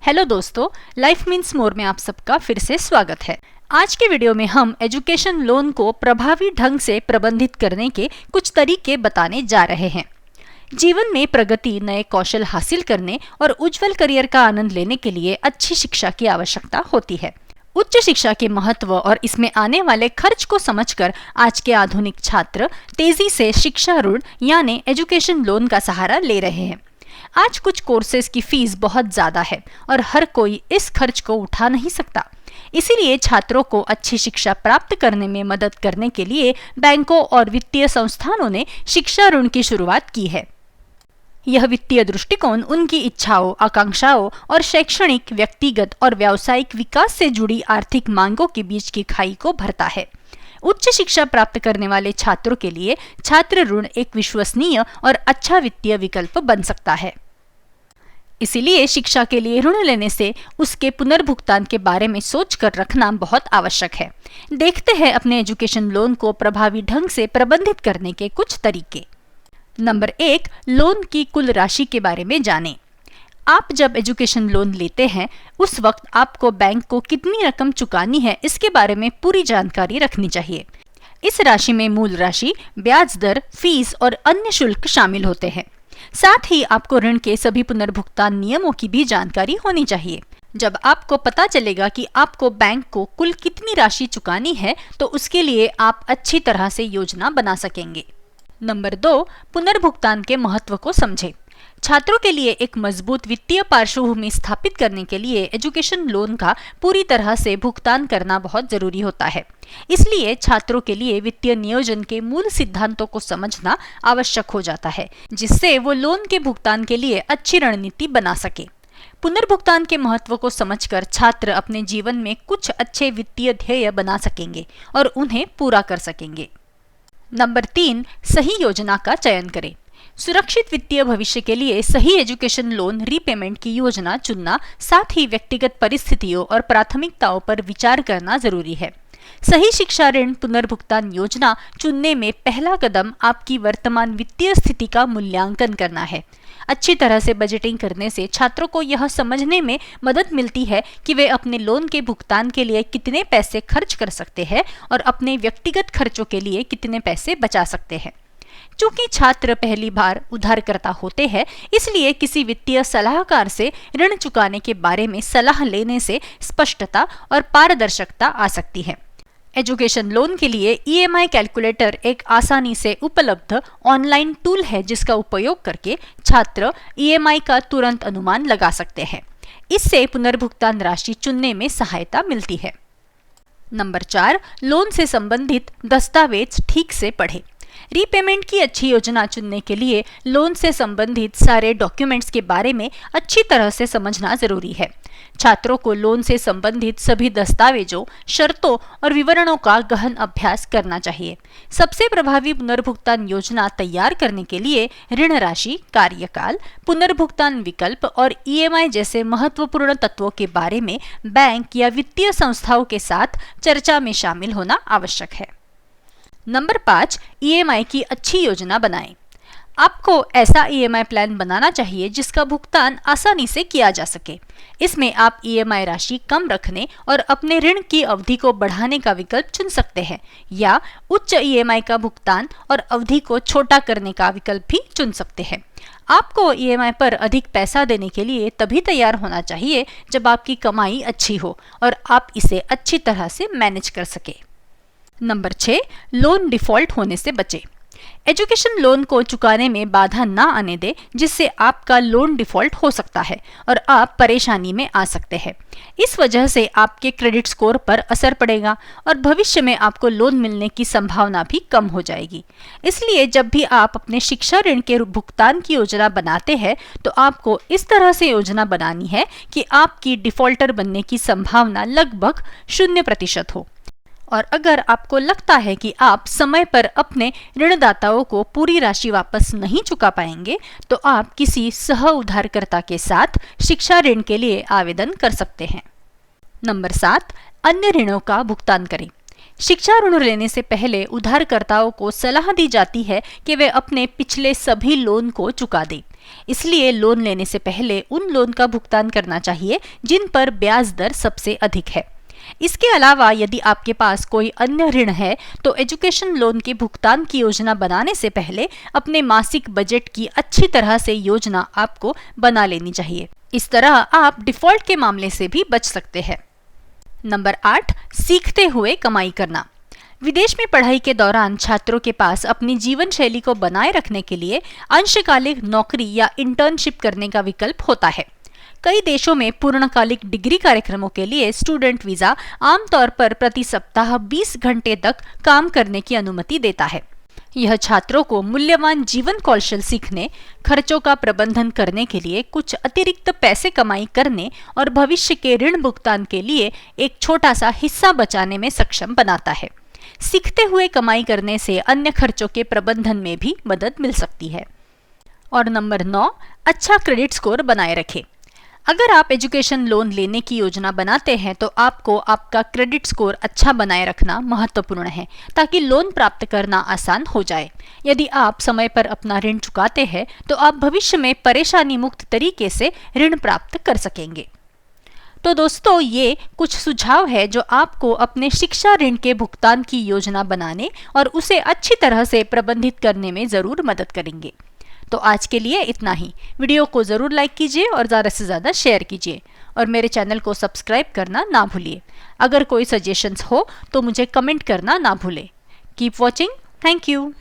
Hello दोस्तों, life means more में आप सबका फिर से स्वागत है। आज के वीडियो में हम एजुकेशन लोन को प्रभावी ढंग से प्रबंधित करने के कुछ तरीके बताने जा रहे हैं। जीवन में प्रगति, नए कौशल हासिल करने और उज्जवल करियर का आनंद लेने के लिए अच्छी शिक्षा की आवश्यकता होती है। उच्च शिक्षा के महत्व और इसमें आने वाले खर्च को समझकर आज के आधुनिक छात्र तेजी से शिक्षा ऋण यानी एजुकेशन लोन का सहारा ले रहे हैं। आज कुछ कोर्सेज की फीस बहुत ज्यादा है और हर कोई इस खर्च को उठा नहीं सकता। इसीलिए छात्रों को अच्छी शिक्षा प्राप्त करने में मदद करने के लिए बैंकों और वित्तीय संस्थानों ने शिक्षा ऋण की शुरुआत की है। यह वित्तीय दृष्टिकोण उनकी इच्छाओं, आकांक्षाओं और शैक्षणिक, व्यक्तिगत और व्यावसायिक विकास से जुड़ी आर्थिक मांगों के बीच की खाई को भरता है। उच्च शिक्षा प्राप्त करने वाले छात्रों के लिए छात्र ऋण एक विश्वसनीय और अच्छा वित्तीय विकल्प बन सकता है। इसीलिए शिक्षा के लिए ऋण लेने से उसके पुनर्भुगतान के बारे में सोचकर रखना बहुत आवश्यक है। देखते हैं अपने एजुकेशन लोन को प्रभावी ढंग से प्रबंधित करने के कुछ तरीके। नंबर 1, लोन की कुल राशि के बारे में जानें। आप जब एजुकेशन लोन लेते हैं उस वक्त आपको बैंक को कितनी रकम चुकानी है इसके बारे में पूरी जानकारी रखनी चाहिए। इस राशि में मूल राशि, ब्याज दर, फीस और अन्य शुल्क शामिल होते हैं। साथ ही आपको ऋण के सभी पुनर्भुगतान नियमों की भी जानकारी होनी चाहिए। जब आपको पता चलेगा कि आपको बैंक को कुल कितनी राशि चुकानी है तो उसके लिए आप अच्छी तरह से योजना बना सकेंगे। नंबर 2, पुनर्भुगतान के महत्व को समझें। छात्रों के लिए एक मजबूत वित्तीय पार्श्वभूमि स्थापित करने के लिए एजुकेशन लोन का पूरी तरह से भुगतान करना बहुत जरूरी होता है। इसलिए छात्रों के लिए वित्तीय नियोजन के मूल सिद्धांतों को समझना आवश्यक हो जाता है, जिससे वो लोन के भुगतान के लिए अच्छी रणनीति बना सके। पुनर्भुगतान के महत्व को समझकर छात्र अपने जीवन में कुछ अच्छे वित्तीय ध्येय बना सकेंगे और उन्हें पूरा कर सकेंगे। नंबर 3, सही योजना का चयन करें। सुरक्षित वित्तीय भविष्य के लिए सही एजुकेशन लोन रीपेमेंट की योजना चुनना, साथ ही व्यक्तिगत परिस्थितियों और प्राथमिकताओं पर विचार करना जरूरी है। सही शिक्षा ऋण पुनर्भुगतान योजना चुनने में पहला कदम आपकी वर्तमान वित्तीय स्थिति का मूल्यांकन करना है। अच्छी तरह से बजटिंग करने से छात्रों को यह समझने में मदद मिलती है कि वे अपने लोन के भुगतान के लिए कितने पैसे खर्च कर सकते हैं और अपने व्यक्तिगत खर्चों के लिए कितने पैसे बचा सकते हैं। चूंकि छात्र पहली बार उधारकर्ता होते हैं, इसलिए किसी वित्तीय सलाहकार से ऋण चुकाने के बारे में सलाह लेने से स्पष्टता और पारदर्शिता आ सकती है। एजुकेशन लोन के लिए EMI कैलकुलेटर एक आसानी से उपलब्ध ऑनलाइन टूल है जिसका उपयोग करके छात्र EMI का तुरंत अनुमान लगा सकते हैं। इससे पुनर्भुगतान राशि चुनने में सहायता मिलती है। नंबर 4, लोन से संबंधित दस्तावेज ठीक से पढ़ें। रीपेमेंट की अच्छी योजना चुनने के लिए लोन से संबंधित सारे डॉक्यूमेंट्स के बारे में अच्छी तरह से समझना जरूरी है। छात्रों को लोन से संबंधित सभी दस्तावेजों, शर्तों और विवरणों का गहन अभ्यास करना चाहिए। सबसे प्रभावी पुनर्भुगतान योजना तैयार करने के लिए ऋण राशि, कार्यकाल, पुनर्भुगतान विकल्प और EMI जैसे महत्वपूर्ण तत्वों के बारे में बैंक या वित्तीय संस्थाओं के साथ चर्चा में शामिल होना आवश्यक है। नंबर 5, EMI की अच्छी योजना बनाएं। आपको ऐसा EMI प्लान बनाना चाहिए जिसका भुगतान आसानी से किया जा सके। इसमें आप EMI राशि कम रखने और अपने ऋण की अवधि को बढ़ाने का विकल्प चुन सकते हैं, या उच्च EMI का भुगतान और अवधि को छोटा करने का विकल्प भी चुन सकते हैं। आपको EMI पर अधिक पैसा देने के लिए तभी तैयार होना चाहिए जब आपकी कमाई अच्छी हो और आप इसे अच्छी तरह से मैनेज कर सके। नंबर 6, लोन डिफॉल्ट होने से बचें। एजुकेशन लोन को चुकाने में बाधा ना आने दें, जिससे आपका लोन डिफॉल्ट हो सकता है और आप परेशानी में आ सकते हैं। इस वजह से आपके क्रेडिट स्कोर पर असर पड़ेगा और भविष्य में आपको लोन मिलने की संभावना भी कम हो जाएगी। इसलिए जब भी आप अपने शिक्षा ऋण के भुगतान की योजना बनाते हैं तो आपको इस तरह से योजना बनानी है कि आपकी डिफॉल्टर बनने की संभावना लगभग 0% हो। और अगर आपको लगता है कि आप समय पर अपने ऋणदाताओं को पूरी राशि वापस नहीं चुका पाएंगे तो आप किसी सह उधारकर्ता के साथ शिक्षा ऋण के लिए आवेदन कर सकते हैं। नंबर 7, अन्य ऋणों का भुगतान करें। शिक्षा ऋण लेने से पहले उधारकर्ताओं को सलाह दी जाती है कि वे अपने पिछले सभी लोन को चुका दें। इसलिए लोन लेने से पहले उन लोन का भुगतान करना चाहिए जिन पर ब्याज दर सबसे अधिक है। इसके अलावा यदि आपके पास कोई अन्य ऋण है तो एजुकेशन लोन के भुगतान की योजना बनाने से पहले अपने मासिक बजट की अच्छी तरह से योजना आपको बना लेनी चाहिए। इस तरह आप डिफॉल्ट के मामले से भी बच सकते हैं। नंबर 8, सीखते हुए कमाई करना। विदेश में पढ़ाई के दौरान छात्रों के पास अपनी जीवन शैली को बनाए रखने के लिए अंशकालिक नौकरी या इंटर्नशिप करने का विकल्प होता है। कई देशों में पूर्णकालिक डिग्री कार्यक्रमों के लिए स्टूडेंट वीजा आमतौर पर प्रति सप्ताह 20 घंटे तक काम करने की अनुमति देता है। यह छात्रों को मूल्यवान जीवन कौशल सीखने, खर्चों का प्रबंधन करने के लिए, कुछ अतिरिक्त पैसे कमाई करने और भविष्य के ऋण भुगतान के लिए एक छोटा सा हिस्सा बचाने में सक्षम बनाता है। सीखते हुए कमाई करने से अन्य खर्चों के प्रबंधन में भी मदद मिल सकती है। और नंबर 9, अच्छा क्रेडिट स्कोर बनाए रखें। अगर आप एजुकेशन लोन लेने की योजना बनाते हैं तो आपको आपका क्रेडिट स्कोर अच्छा बनाए रखना महत्वपूर्ण है ताकि लोन प्राप्त करना आसान हो जाए। यदि आप समय पर अपना ऋण चुकाते हैं तो आप भविष्य में परेशानी मुक्त तरीके से ऋण प्राप्त कर सकेंगे। तो दोस्तों, ये कुछ सुझाव है जो आपको अपने शिक्षा ऋण के भुगतान की योजना बनाने और उसे अच्छी तरह से प्रबंधित करने में जरूर मदद करेंगे। तो आज के लिए इतना ही। वीडियो को ज़रूर लाइक कीजिए और ज़्यादा से ज़्यादा शेयर कीजिए और मेरे चैनल को सब्सक्राइब करना ना भूलिए। अगर कोई सजेशंस हो तो मुझे कमेंट करना ना भूलें। Keep watching. Thank you.